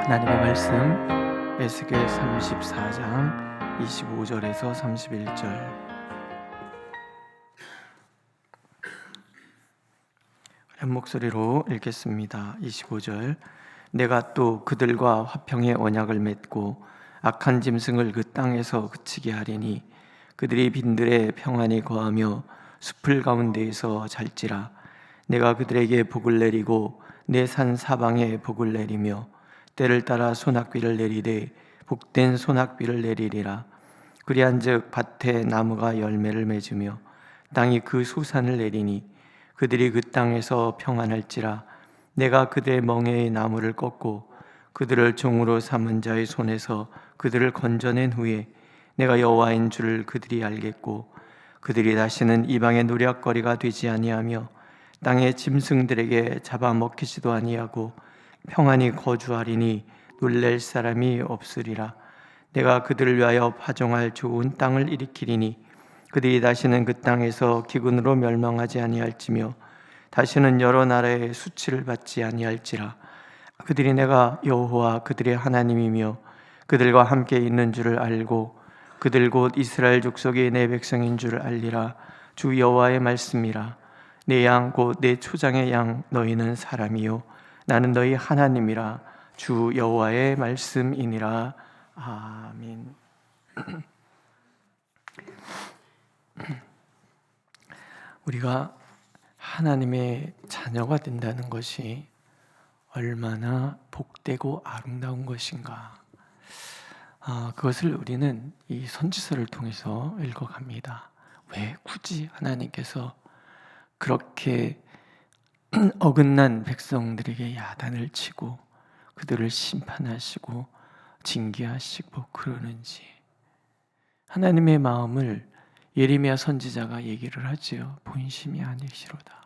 하나님의 말씀 에스겔 34장 25절에서 31절. 한 목소리로 읽겠습니다. 25절. 내가 또 그들과 화평의 언약을 맺고 악한 짐승을 그 땅에서 그치게 하리니 그들이 빈들에 평안히 거하며 숲을 가운데에서 잘지라. 내가 그들에게 복을 내리고 내 산 사방에 복을 내리며 때를 따라 소낙비를 내리되 복된 소낙비를 내리리라. 그리한즉 밭에 나무가 열매를 맺으며 땅이 그 수산을 내리니 그들이 그 땅에서 평안할지라. 내가 그들의 멍에의 나무를 꺾고 그들을 종으로 삼은 자의 손에서 그들을 건져낸 후에 내가 여호와인 줄을 그들이 알겠고 그들이 다시는 이방의 노략거리가 되지 아니하며 땅의 짐승들에게 잡아먹히지도 아니하고 평안히 거주하리니 놀랄 사람이 없으리라. 내가 그들을 위하여 파종할 좋은 땅을 일으키리니 그들이 다시는 그 땅에서 기근으로 멸망하지 아니할지며 다시는 여러 나라의 수치를 받지 아니할지라. 그들이 내가 여호와 그들의 하나님이며 그들과 함께 있는 줄을 알고 그들 곧 이스라엘 족속이 내 백성인 줄을 알리라. 주 여호와의 말씀이라. 내 양 곧 내 초장의 양 너희는 사람이요 나는 너희 하나님이라. 주 여호와의 말씀이니라. 아멘. 우리가 하나님의 자녀가 된다는 것이 얼마나 복되고 아름다운 것인가. 그것을 우리는 이 선지서를 통해서 읽어갑니다. 왜 굳이 하나님께서 그렇게 어긋난 백성들에게 야단을 치고 그들을 심판하시고 징계하시고 그러는지, 하나님의 마음을 예레미야 선지자가 얘기를 하지요. 본심이 아니시로다.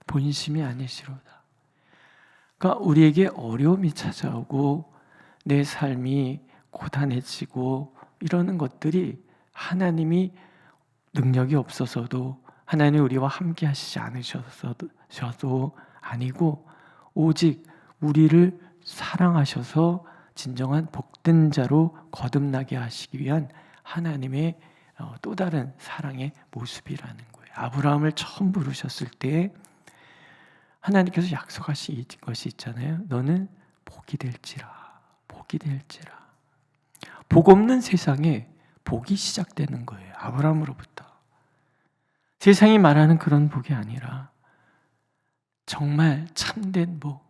본심이 아니시로다. 그러니까 우리에게 어려움이 찾아오고 내 삶이 고단해지고 이러는 것들이 하나님이 능력이 없어서도, 하나님 우리와 함께 하시지 않으셔도 아니고 오직 우리를 사랑하셔서 진정한 복된 자로 거듭나게 하시기 위한 하나님의 또 다른 사랑의 모습이라는 거예요. 아브라함을 처음 부르셨을 때 하나님께서 약속하신 것이 있잖아요. 너는 복이 될지라. 복이 될지라. 복 없는 세상에 복이 시작되는 거예요. 아브라함으로부터. 세상이 말하는 그런 복이 아니라 정말 참된 복,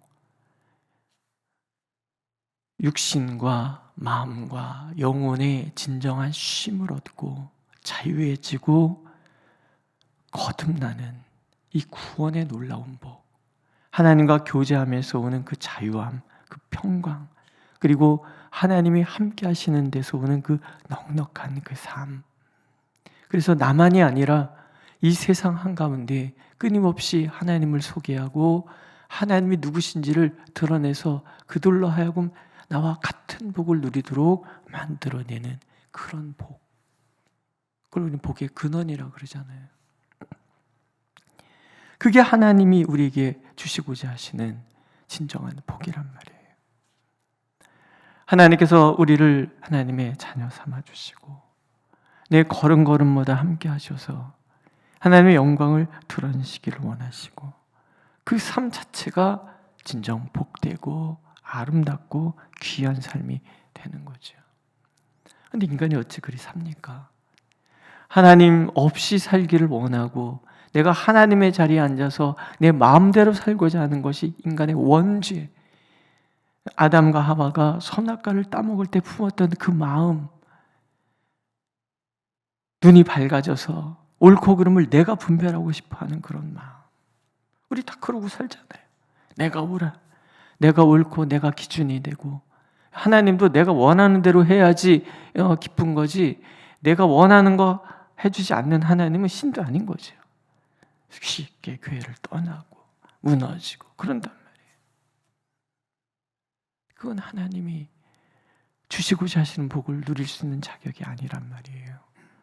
육신과 마음과 영혼의 진정한 쉼을 얻고 자유해지고 거듭나는 이 구원의 놀라운 복, 하나님과 교제하면서 오는 그 자유함, 그 평강, 그리고 하나님이 함께 하시는 데서 오는 그 넉넉한 그 삶. 그래서 나만이 아니라 이 세상 한가운데 끊임없이 하나님을 소개하고 하나님이 누구신지를 드러내서 그들로 하여금 나와 같은 복을 누리도록 만들어내는 그런 복. 그걸 우리는 복의 근원이라고 그러잖아요. 그게 하나님이 우리에게 주시고자 하시는 진정한 복이란 말이에요. 하나님께서 우리를 하나님의 자녀 삼아주시고 내 걸음걸음마다 함께 하셔서 하나님의 영광을 드러내시기를 원하시고 그 삶 자체가 진정 복되고 아름답고 귀한 삶이 되는 거죠. 그런데 인간이 어찌 그리 삽니까? 하나님 없이 살기를 원하고 내가 하나님의 자리에 앉아서 내 마음대로 살고자 하는 것이 인간의 원죄. 아담과 하와가 선악과를 따먹을 때 품었던 그 마음, 눈이 밝아져서 옳고 그름을 내가 분별하고 싶어하는 그런 마음. 우리 다 그러고 살잖아요. 내가 옳아, 내가 옳고 내가 기준이 되고, 하나님도 내가 원하는 대로 해야지 기쁜 거지, 내가 원하는 거 해주지 않는 하나님은 신도 아닌 거죠. 쉽게 교회를 떠나고 무너지고 그런단 말이에요. 그건 하나님이 주시고자 하시는 복을 누릴 수 있는 자격이 아니란 말이에요.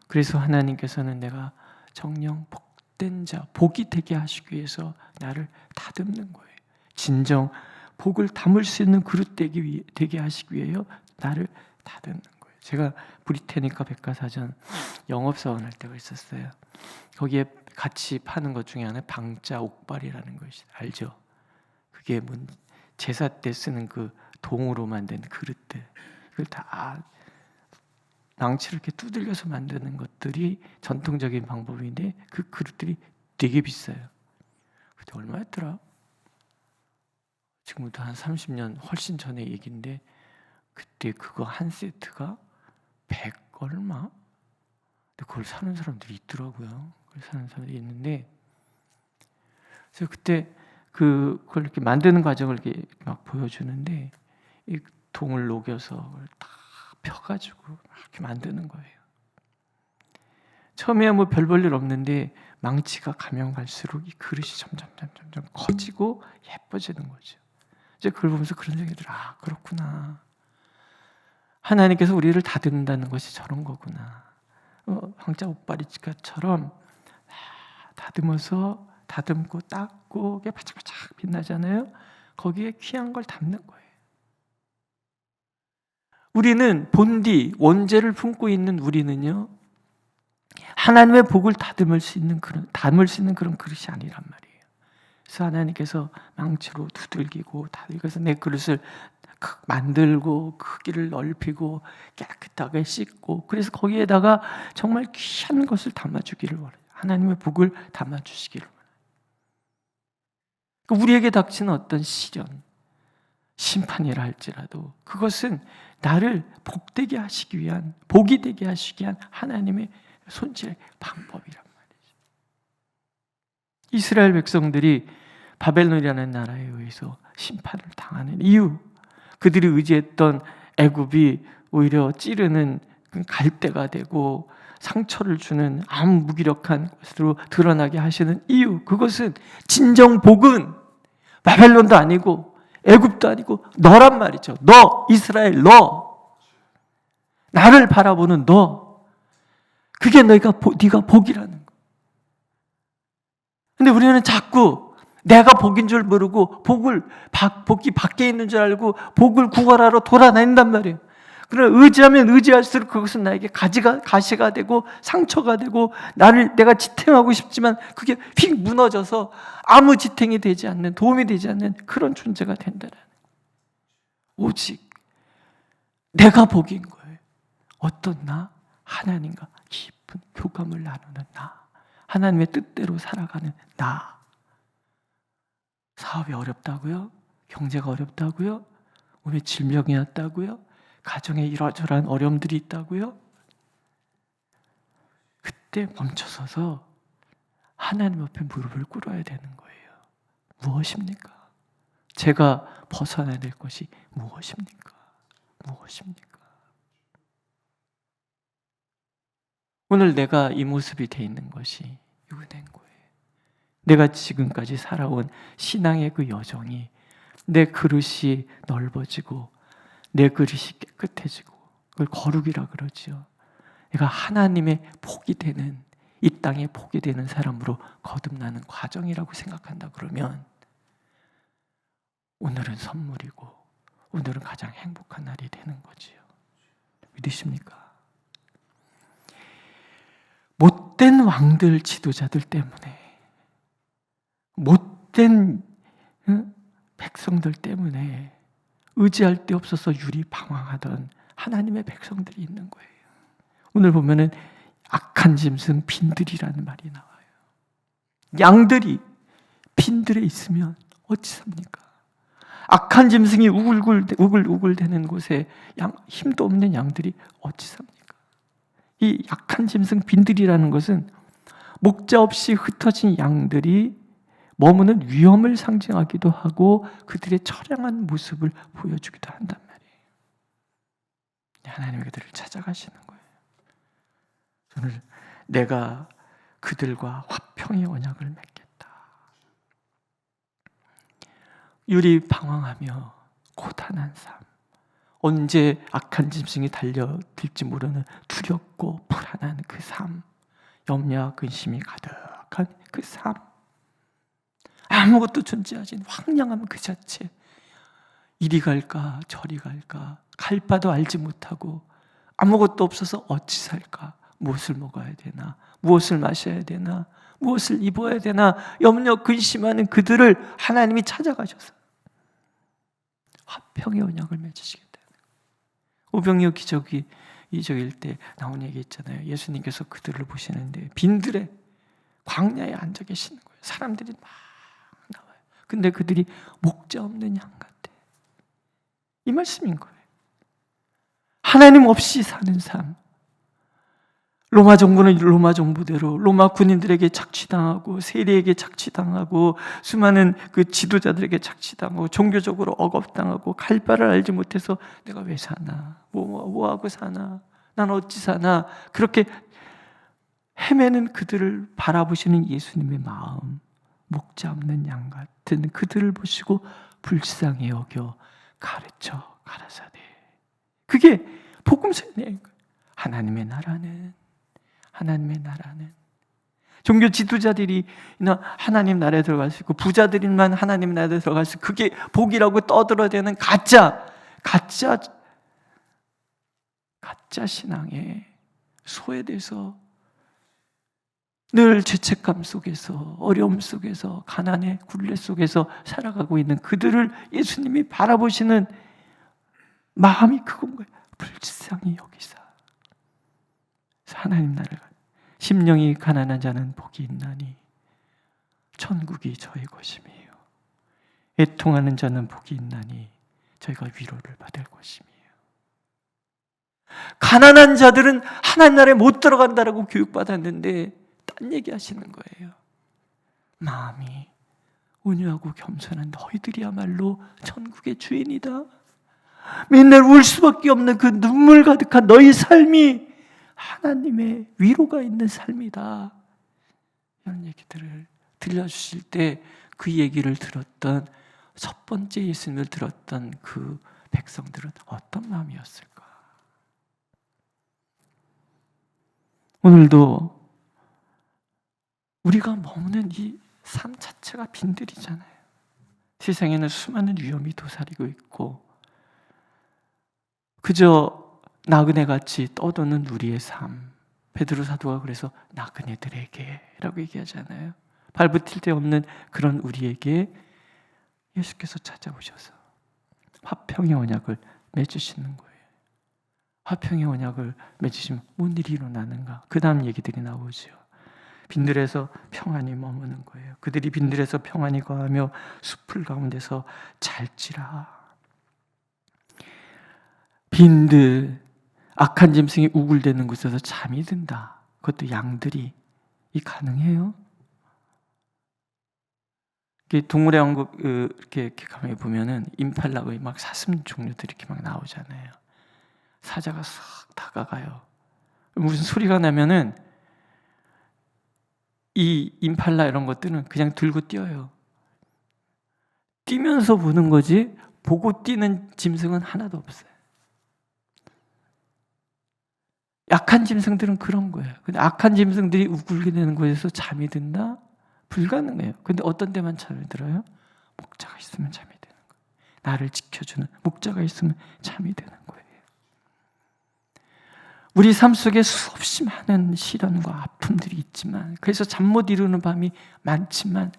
그래서 하나님께서는 내가 정령 복된 자, 복이 되게 하시기 위해서 나를 다듬는 거예요. 진정 복을 담을 수 있는 그릇 되게 하시기 위해요. 나를 다듬는 거예요. 제가 브리테니카 백과사전 영업사원 할 때가 있었어요. 거기에 같이 파는 것 중에 하나 방자 옥발이라는 것이 알죠? 그게 제사 때 쓰는 그 동으로 만든 그릇들, 그걸 다 망치를 이렇게 두들겨서 만드는 것들이 전통적인 방법인데 그 그릇들이 되게 비싸요. 그때 얼마였더라? 지금부터 한 30년 훨씬 전의 얘기인데 그때 그거 한 세트가 100 얼마? 근데 그걸 사는 사람들이 있더라고요. 그걸 사는 사람들이 있는데, 그래서 그때 그걸 이렇게 만드는 과정을 이렇게 막 보여주는데 이 동을 녹여서 그걸 다 펴가지고 이렇게 만드는 거예요. 처음에야 뭐 별 볼 일 없는데 망치가 가면 갈수록 이 그릇이 점점 커지고 예뻐지는 거죠. 이제 그걸 보면서 그런 생각이 들어요. 아, 그렇구나. 하나님께서 우리를 다듬는다는 것이 저런 거구나. 황자 옥바리처럼 다듬어서 다듬고 닦고 그게 바짝바짝 빛나잖아요. 거기에 귀한 걸 담는 거예요. 우리는 본디 원죄를 품고 있는 우리는요, 하나님의 복을 담을 수 있는 그런 그릇이 아니란 말이에요. 그래서 하나님께서 망치로 두들기고 다들겨서 내 그릇을 만들고 크기를 넓히고 깨끗하게 씻고, 그래서 거기에다가 정말 귀한 것을 담아주기를 원해요. 하나님의 복을 담아주시기를 원해요. 우리에게 닥치는 어떤 시련, 심판이라 할지라도 그것은 나를 복되게 하시기 위한, 복이 되게 하시기 위한 하나님의 손질의 방법이란 말이죠. 이스라엘 백성들이 바벨론이라는 나라에 의해서 심판을 당하는 이유, 그들이 의지했던 애굽이 오히려 찌르는 갈대가 되고 상처를 주는 아무 무기력한 것으로 드러나게 하시는 이유, 그것은 진정 복은 바벨론도 아니고 애굽도 아니고 너란 말이죠. 너, 이스라엘, 너, 나를 바라보는 너, 그게 네가 복이라는 거. 근데 우리는 자꾸 내가 복인 줄 모르고 복이 밖에 있는 줄 알고 복을 구걸하러 돌아다닌단 말이에요. 그러나 의지하면 의지할수록 그것은 나에게 가시가 되고 상처가 되고 내가 지탱하고 싶지만 그게 휙 무너져서 아무 지탱이 되지 않는, 도움이 되지 않는 그런 존재가 된다는 거예요. 오직 내가 복인 거예요. 어떤 나? 하나님과 깊은 교감을 나누는 나, 하나님의 뜻대로 살아가는 나. 사업이 어렵다고요? 경제가 어렵다고요? 몸에 질병이 왔다고요? 가정에 이러저러한 어려움들이 있다고요? 그때 멈춰서서 하나님 앞에 무릎을 꿇어야 되는 거예요. 무엇입니까? 제가 벗어나야 될 것이 무엇입니까? 무엇입니까? 오늘 내가 이 모습이 돼 있는 것이 은혜인 거예요. 내가 지금까지 살아온 신앙의 그 여정이, 내 그릇이 넓어지고 내 그릇이 깨끗해지고, 그걸 거룩이라 그러죠. 내가 하나님의 복이 되는, 이 땅의 복이 되는 사람으로 거듭나는 과정이라고 생각한다 그러면 오늘은 선물이고 오늘은 가장 행복한 날이 되는 거지요. 믿으십니까? 못된 왕들, 지도자들 때문에, 못된 백성들 때문에 의지할 데 없어서 유리방황하던 하나님의 백성들이 있는 거예요. 오늘 보면은 악한 짐승 빈들이라는 말이 나와요. 양들이 빈들에 있으면 어찌 삽니까? 악한 짐승이 우글우글대는 곳에 힘도 없는 양들이 어찌 삽니까? 이 악한 짐승 빈들이라는 것은 목자 없이 흩어진 양들이 머무는 위험을 상징하기도 하고 그들의 처량한 모습을 보여주기도 한단 말이에요. 하나님이 그들을 찾아가시는 거예요. 오늘 내가 그들과 화평의 언약을 맺겠다. 유리방황하며 고단한 삶, 언제 악한 짐승이 달려들지 모르는 두렵고 불안한 그 삶, 염려와 근심이 가득한 그 삶, 아무것도 존재하지 않는 황량함 그 자체, 이리 갈까 저리 갈까 갈 바도 알지 못하고 아무것도 없어서 어찌 살까? 무엇을 먹어야 되나? 무엇을 마셔야 되나? 무엇을 입어야 되나? 염려 근심하는 그들을 하나님이 찾아가셔서 화평의 언약을 맺으시겠다. 오병이어 기적이 이적일 때 나온 얘기 있잖아요. 예수님께서 그들을 보시는데 빈들에 광야에 앉아 계시는 거예요. 사람들이 막 나와요. 근데 그들이 목자 없는 양 같아. 이 말씀인 거예요. 하나님 없이 사는 삶. 로마 정부는 로마 정부대로 로마 군인들에게 착취당하고 세리에게 착취당하고 수많은 그 지도자들에게 착취당하고 종교적으로 억압당하고 갈 바를 알지 못해서 내가 왜 사나? 뭐하고 사나? 난 어찌 사나? 그렇게 헤매는 그들을 바라보시는 예수님의 마음, 목자 없는 양 같은 그들을 보시고 불쌍히 여겨 가르쳐 가라사대. 그게 복음서의 내용. 하나님의 나라는 종교 지도자들이 하나님 나라에 들어갈 수 있고 부자들만 하나님 나라에 들어갈 수 있고 그게 복이라고 떠들어대는 가짜 신앙에 소외돼서 늘 죄책감 속에서 어려움 속에서 가난의 굴레 속에서 살아가고 있는 그들을 예수님이 바라보시는 마음이 그건 거예요. 불쌍히 여기사 하나님 나라를 심령이 가난한 자는 복이 있나니 천국이 저희 것임이에요. 애통하는 자는 복이 있나니 저희가 위로를 받을 것임이에요. 가난한 자들은 하나님 나라에 못 들어간다라고 교육받았는데 딴 얘기 하시는 거예요. 마음이 온유하고 겸손한 너희들이야말로 천국의 주인이다. 맨날 울 수밖에 없는 그 눈물 가득한 너희 삶이 하나님의 위로가 있는 삶이다. 이런 얘기들을 들려주실 때 그 얘기를 들었던 첫 번째 예수님을 들었던 그 백성들은 어떤 마음이었을까? 오늘도 우리가 머무는 이 삶 자체가 빈들이잖아요. 세상에는 수많은 위험이 도사리고 있고 그저 나그네같이 떠도는 우리의 삶. 베드로 사도가 그래서 나그네들에게 라고 얘기하잖아요. 발붙일 데 없는 그런 우리에게 예수께서 찾아오셔서 화평의 언약을 맺으시는 거예요. 화평의 언약을 맺으시면 뭔 일이 일어나는가? 그 다음 얘기들이 나오죠. 빈들에서 평안히 머무는 거예요. 그들이 빈들에서 평안히 거하며 숲을 가운데서 잘지라. 빈들, 악한 짐승이 우글대는 곳에서 잠이 든다. 그것도 양들이. 이 가능해요? 동물의 왕국 이렇게 가만히 보면은 임팔라의 막 사슴 종류들이 이렇게 막 나오잖아요. 사자가 싹 다가가요. 무슨 소리가 나면은 이 임팔라 이런 것들은 그냥 들고 뛰어요. 뛰면서 보는 거지 보고 뛰는 짐승은 하나도 없어요. 약한 짐승들은 그런 거예요. 근데 악한 짐승들이 우글게 되는 곳에서 잠이 든다? 불가능해요. 근데 어떤 데만 잠이 들어요? 목자가 있으면 잠이 드는 거예요. 나를 지켜주는 목자가 있으면 잠이 드는 거예요. 우리 삶 속에 수없이 많은 시련과 아픔들이 있지만 그래서 잠 못 이루는 밤이 많지만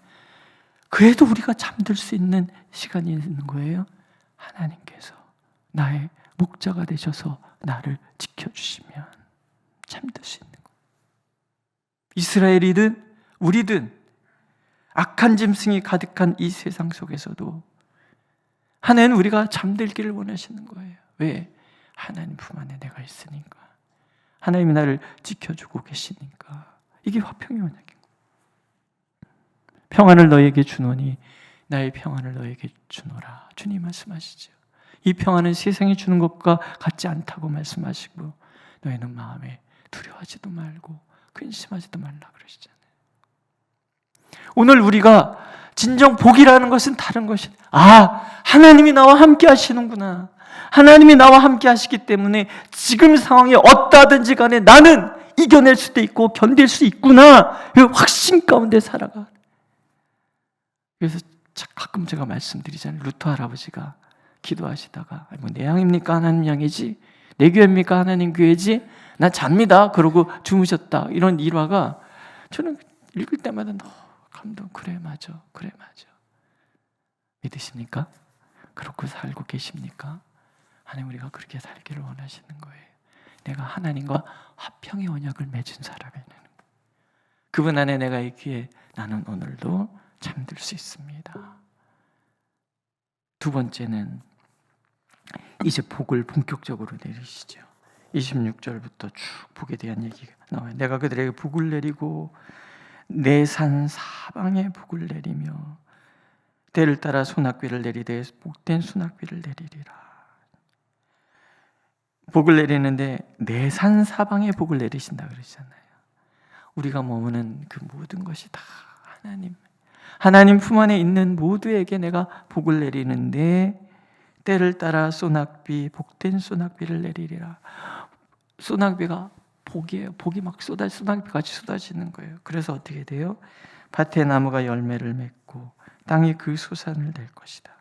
그래도 우리가 잠들 수 있는 시간이 있는 거예요. 하나님께서 나의 목자가 되셔서 나를 지켜주시면 잠들 수 있는 거예요. 이스라엘이든 우리든 악한 짐승이 가득한 이 세상 속에서도 하나님은 우리가 잠들기를 원하시는 거예요. 왜? 하나님 품 안에 내가 있으니까. 하나님이 나를 지켜주고 계시니까. 이게 화평의 언약인 거예요. 평안을 너에게 주노니 나의 평안을 너에게 주노라. 주님 말씀하시죠. 이 평안은 세상이 주는 것과 같지 않다고 말씀하시고 너희는 마음에 두려워하지도 말고 근심하지도 말라 그러시잖아요. 오늘 우리가 진정 복이라는 것은 다른 것이 하나님이 나와 함께 하시는구나. 하나님이 나와 함께 하시기 때문에 지금 상황이 어떠하든지 간에 나는 이겨낼 수도 있고 견딜 수 있구나. 그 확신 가운데 살아가. 그래서 가끔 제가 말씀드리잖아요. 루터 할아버지가 기도하시다가 내 양입니까? 하나님 양이지? 내 교회입니까? 하나님 교회지? 나 잡니다. 그러고 주무셨다. 이런 일화가 저는 읽을 때마다 너무 감동. 그래 맞아. 믿으십니까? 그렇게 살고 계십니까? 하나님 우리가 그렇게 살기를 원하시는 거예요. 내가 하나님과 화평의 언약을 맺은 사람이라는 거예요. 그분 안에 내가 있기에 나는 오늘도 잠들 수 있습니다. 두 번째는 이제 복을 본격적으로 내리시죠. 26절부터 쭉 복에 대한 얘기가 나와요. 내가 그들에게 복을 내리고 내 산 사방에 복을 내리며 때를 따라 소낙비를 내리되 복된 소낙비를 내리리라. 복을 내리는데 내 산 사방에 복을 내리신다 그러잖아요. 우리가 머무는 그 모든 것이 다 하나님 품 안에 있는 모두에게 내가 복을 내리는데 때를 따라 소낙비 복된 소낙비를 내리리라. 소낙비가 복이에요. 복이 막 소낙비같이 쏟아지는 거예요. 그래서 어떻게 돼요? 밭의 나무가 열매를 맺고 땅이 그 소산을 낼 것이다.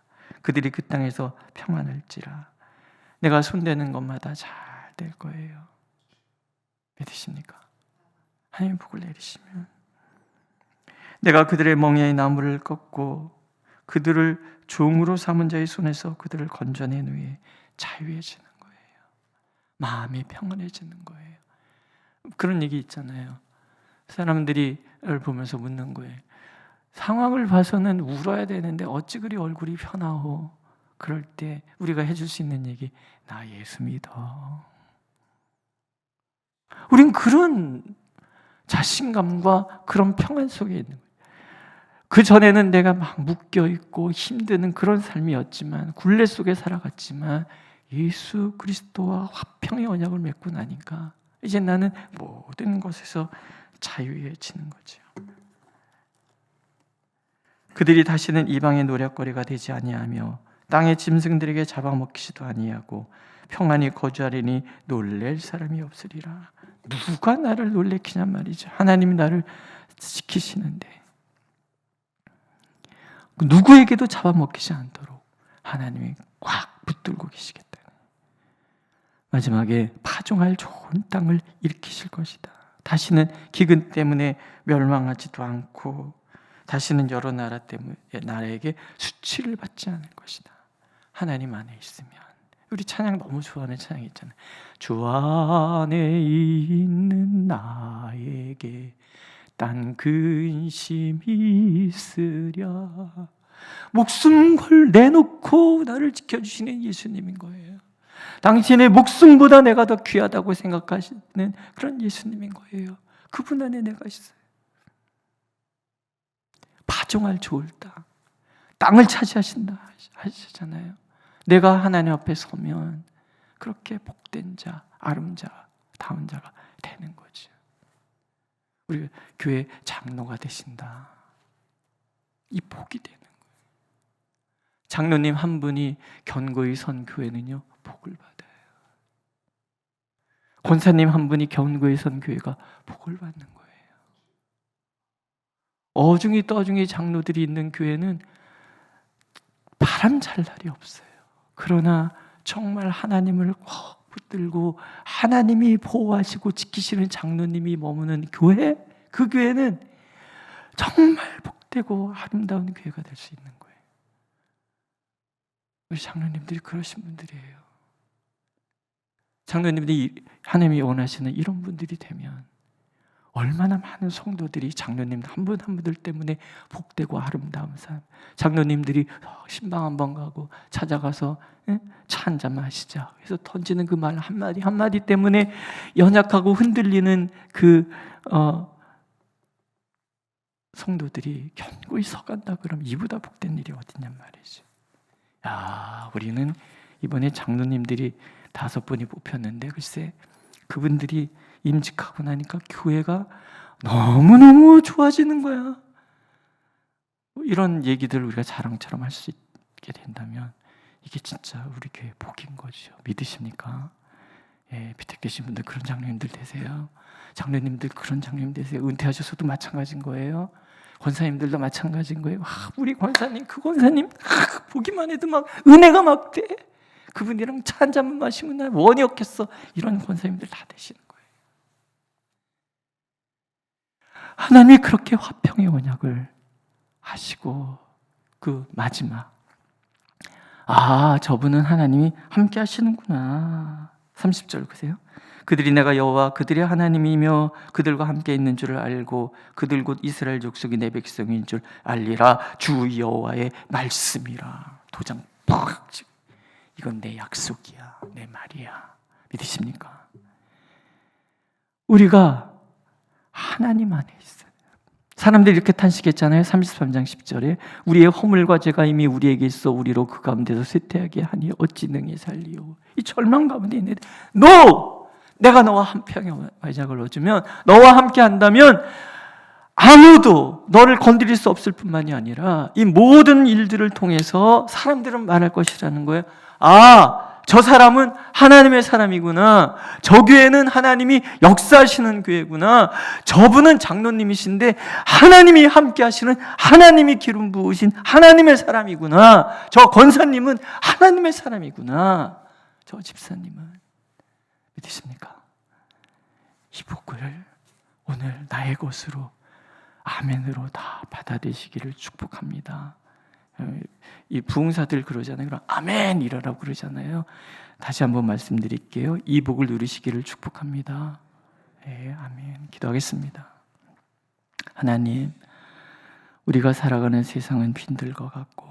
그들이 그 땅에서 평안할지라. 내가 손대는 것마다 잘 될 거예요. 믿으십니까? 하나님 복을 내리시면 내가 그들의 멍에의 나무를 꺾고 그들을 종으로 삼은 자의 손에서 그들을 건져낸 후에 자유해지는 거예요. 마음이 평안해지는 거예요. 그런 얘기 있잖아요. 사람들이 보면서 묻는 거예요. 상황을 봐서는 울어야 되는데 어찌 그리 얼굴이 편하오? 그럴 때 우리가 해줄 수 있는 얘기, 나 예수 믿어. 우린 그런 자신감과 그런 평안 속에 있는 거예요. 그 전에는 내가 막 묶여있고 힘드는 그런 삶이었지만, 굴레 속에 살아갔지만 예수 그리스도와 화평의 언약을 맺고 나니까 이제 나는 모든 것에서 자유해지는 거죠. 그들이 다시는 이방의 노략거리가 되지 아니하며 땅의 짐승들에게 잡아먹히지도 아니하고 평안히 거주하리니 놀랄 사람이 없으리라. 누가 나를 놀래키냔 말이죠. 하나님이 나를 지키시는데 누구에게도 잡아먹히지 않도록 하나님이 꽉 붙들고 계시겠다. 마지막에 파종할 좋은 땅을 일으키실 것이다. 다시는 기근 때문에 멸망하지도 않고 다시는 여러 나라에게 수치를 받지 않을 것이다. 하나님 안에 있으면. 우리 찬양 너무 좋아하는 찬양 있잖아요. 주 안에 있는 나에게 딴 근심이 있으랴. 목숨 걸 내놓고 나를 지켜주시는 예수님인 거예요. 당신의 목숨보다 내가 더 귀하다고 생각하시는 그런 예수님인 거예요. 그분 안에 내가 있어요. 파종할 좋을 땅을 차지하신다 하시잖아요. 내가 하나님 앞에 서면 그렇게 복된 자, 아름다운 자가 되는 거죠. 우리 교회 장로가 되신다. 이 복이 되는 거예요. 장로님 한 분이 견고히 선 교회는요, 복을 받아요. 권사님 한 분이 견고히 선 교회가 복을 받는 거예요. 어중이 떠중이 장로들이 있는 교회는 바람 잘 날이 없어요. 그러나 정말 하나님을 꼭 붙들고 하나님이 보호하시고 지키시는 장로님이 머무는 교회, 그 교회는 정말 복되고 아름다운 교회가 될 수 있는 거예요. 우리 장로님들이 그러신 분들이에요. 장로님들이 하나님이 원하시는 이런 분들이 되면 얼마나 많은 성도들이 장로님 한 분 한 분들 때문에 복되고 아름다운 삶. 장로님들이 신방 한번 가고 찾아가서 차 한잔 마시자. 그래서 던지는 그 말 한마디 한마디 때문에 연약하고 흔들리는 그 성도들이 견고히 서간다 그러면 이보다 복된 일이 어딨냔 말이지. 야, 우리는 이번에 장로님들이 5분이 뽑혔는데 글쎄 그분들이 임직하고 나니까 교회가 너무너무 좋아지는 거야. 이런 얘기들 우리가 자랑처럼 할 수 있게 된다면 이게 진짜 우리 교회 복인 거죠. 믿으십니까? 예, 밑에 계신 분들 그런 장로님들 되세요. 장로님들 그런 장로님 되세요. 은퇴하셔서도 마찬가지인 거예요. 권사님들도 마찬가지인 거예요. 우리 권사님, 그 권사님 보기만 해도 막 은혜가 막 돼. 그분이랑 차 한 잔만 마시면 나 원이 없겠어. 이런 권사님들 다 되시는 거예요. 하나님이 그렇게 화평의 언약을 하시고 그 마지막, 저분은 하나님이 함께 하시는구나. 30절 보세요. 그들이 내가 여호와 그들의 하나님이며 그들과 함께 있는 줄을 알고 그들 곧 이스라엘 족속이 내 백성인 줄 알리라. 주 여호와의 말씀이라. 도장 팍 치고, 이건 내 약속이야, 내 말이야. 믿으십니까? 우리가 하나님 안에 있어요. 사람들이 이렇게 탄식했잖아요. 33장 10절에 우리의 허물과 죄가 이미 우리에게 있어 우리로 그 가운데서 쇠퇴하게 하니 어찌 능히 살리오. 이 절망 가운데 있는데 내가 너와 한평의 언약을 얻으면, 너와 함께 한다면 아무도 너를 건드릴 수 없을 뿐만이 아니라 이 모든 일들을 통해서 사람들은 말할 것이라는 거예요. 저 사람은 하나님의 사람이구나. 저 교회는 하나님이 역사하시는 교회구나. 저분은 장로님이신데 하나님이 함께 하시는, 하나님이 기름 부으신 하나님의 사람이구나. 저 권사님은 하나님의 사람이구나. 저 집사님은. 믿으십니까? 이 복을 오늘 나의 것으로 아멘으로 다 받아들이시기를 축복합니다. 이 부흥사들 그러잖아요. 그럼 아멘 이러라고 그러잖아요. 다시 한번 말씀드릴게요. 이 복을 누리시기를 축복합니다. 네, 아멘. 기도하겠습니다. 하나님, 우리가 살아가는 세상은 빈들과 같고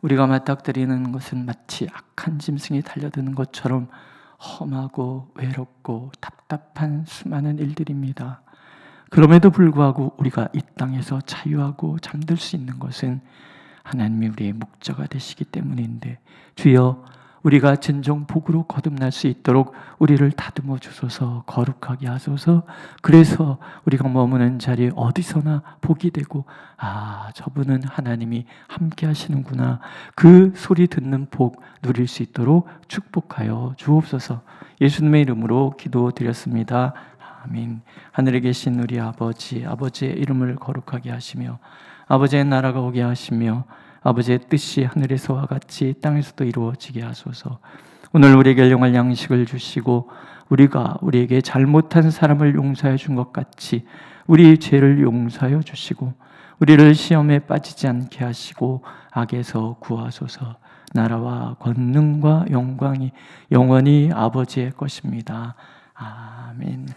우리가 맞닥뜨리는 것은 마치 악한 짐승이 달려드는 것처럼 험하고 외롭고 답답한 수많은 일들입니다. 그럼에도 불구하고 우리가 이 땅에서 자유하고 잠들 수 있는 것은 하나님이 우리의 목자가 되시기 때문인데, 주여 우리가 진정 복으로 거듭날 수 있도록 우리를 다듬어 주소서, 거룩하게 하소서. 그래서 우리가 머무는 자리에 어디서나 복이 되고 저분은 하나님이 함께 하시는구나, 그 소리 듣는 복 누릴 수 있도록 축복하여 주옵소서. 예수님의 이름으로 기도드렸습니다. 아멘. 하늘에 계신 우리 아버지의 이름을 거룩하게 하시며 아버지의 나라가 오게 하시며 아버지의 뜻이 하늘에서와 같이 땅에서도 이루어지게 하소서. 오늘 우리에게 일용할 양식을 주시고 우리가 우리에게 잘못한 사람을 용서해 준 것 같이 우리 죄를 용서하여 주시고 우리를 시험에 빠지지 않게 하시고 악에서 구하소서. 나라와 권능과 영광이 영원히 아버지의 것입니다. 아멘.